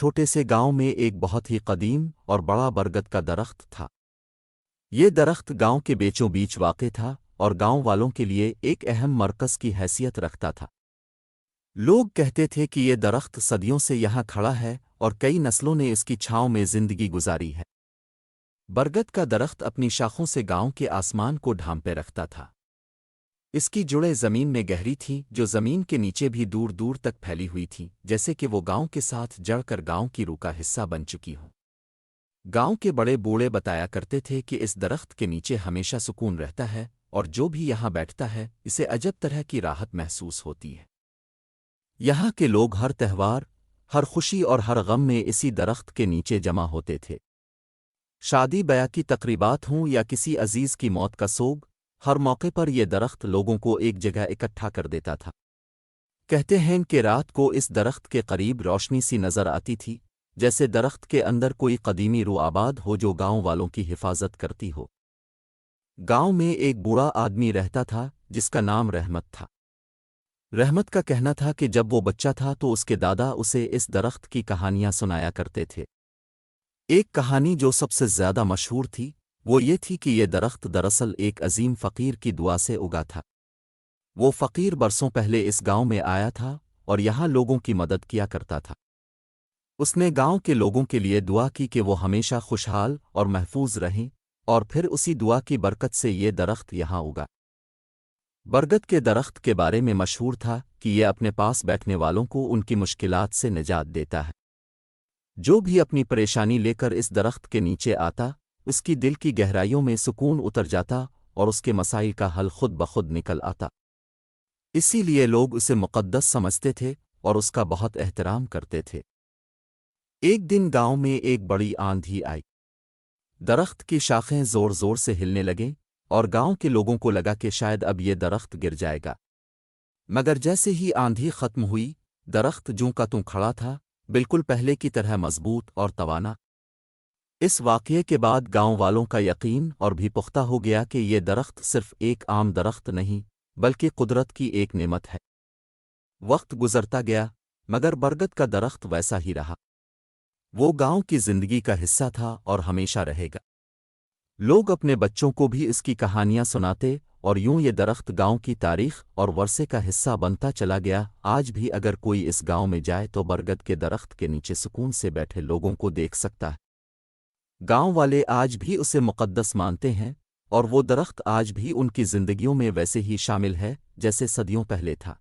چھوٹے سے گاؤں میں ایک بہت ہی قدیم اور بڑا برگد کا درخت تھا۔ یہ درخت گاؤں کے بیچوں بیچ واقع تھا اور گاؤں والوں کے لیے ایک اہم مرکز کی حیثیت رکھتا تھا۔ لوگ کہتے تھے کہ یہ درخت صدیوں سے یہاں کھڑا ہے اور کئی نسلوں نے اس کی چھاؤں میں زندگی گزاری ہے۔ برگد کا درخت اپنی شاخوں سے گاؤں کے آسمان کو ڈھانپے رکھتا تھا۔ اس کی جڑیں زمین میں گہری تھیں جو زمین کے نیچے بھی دور دور تک پھیلی ہوئی تھیں، جیسے کہ وہ گاؤں کے ساتھ جڑ کر گاؤں کی روح کا حصہ بن چکی ہوں۔ گاؤں کے بڑے بوڑھے بتایا کرتے تھے کہ اس درخت کے نیچے ہمیشہ سکون رہتا ہے اور جو بھی یہاں بیٹھتا ہے اسے عجب طرح کی راحت محسوس ہوتی ہے۔ یہاں کے لوگ ہر تہوار، ہر خوشی اور ہر غم میں اسی درخت کے نیچے جمع ہوتے تھے۔ شادی بیاہ کی تقریبات ہوں یا کسی عزیز کی موت کا سوگ، ہر موقع پر یہ درخت لوگوں کو ایک جگہ اکٹھا کر دیتا تھا۔ کہتے ہیں کہ رات کو اس درخت کے قریب روشنی سی نظر آتی تھی، جیسے درخت کے اندر کوئی قدیمی روح آباد ہو جو گاؤں والوں کی حفاظت کرتی ہو۔ گاؤں میں ایک بوڑھا آدمی رہتا تھا جس کا نام رحمت تھا۔ رحمت کا کہنا تھا کہ جب وہ بچہ تھا تو اس کے دادا اسے اس درخت کی کہانیاں سنایا کرتے تھے۔ ایک کہانی جو سب سے زیادہ مشہور تھی وہ یہ تھی کہ یہ درخت دراصل ایک عظیم فقیر کی دعا سے اگا تھا۔ وہ فقیر برسوں پہلے اس گاؤں میں آیا تھا اور یہاں لوگوں کی مدد کیا کرتا تھا۔ اس نے گاؤں کے لوگوں کے لیے دعا کی کہ وہ ہمیشہ خوشحال اور محفوظ رہیں، اور پھر اسی دعا کی برکت سے یہ درخت یہاں اگا۔ برگد کے درخت کے بارے میں مشہور تھا کہ یہ اپنے پاس بیٹھنے والوں کو ان کی مشکلات سے نجات دیتا ہے۔ جو بھی اپنی پریشانی لے کر اس درخت کے نیچے آتا، اس کی دل کی گہرائیوں میں سکون اتر جاتا اور اس کے مسائل کا حل خود بخود نکل آتا۔ اسی لیے لوگ اسے مقدس سمجھتے تھے اور اس کا بہت احترام کرتے تھے۔ ایک دن گاؤں میں ایک بڑی آندھی آئی۔ درخت کی شاخیں زور زور سے ہلنے لگیں اور گاؤں کے لوگوں کو لگا کہ شاید اب یہ درخت گر جائے گا۔ مگر جیسے ہی آندھی ختم ہوئی، درخت جوں کا توں کھڑا تھا، بالکل پہلے کی طرح مضبوط اور توانا۔ اس واقعے کے بعد گاؤں والوں کا یقین اور بھی پختہ ہو گیا کہ یہ درخت صرف ایک عام درخت نہیں بلکہ قدرت کی ایک نعمت ہے۔ وقت گزرتا گیا مگر برگد کا درخت ویسا ہی رہا۔ وہ گاؤں کی زندگی کا حصہ تھا اور ہمیشہ رہے گا۔ لوگ اپنے بچوں کو بھی اس کی کہانیاں سناتے اور یوں یہ درخت گاؤں کی تاریخ اور ورثے کا حصہ بنتا چلا گیا۔ آج بھی اگر کوئی اس گاؤں میں جائے تو برگد کے درخت کے نیچے سکون سے بیٹھے لوگوں کو دیکھ سکتا ہے۔ گاؤں والے آج بھی اسے مقدس مانتے ہیں اور وہ درخت آج بھی ان کی زندگیوں میں ویسے ہی شامل ہے جیسے صدیوں پہلے تھا۔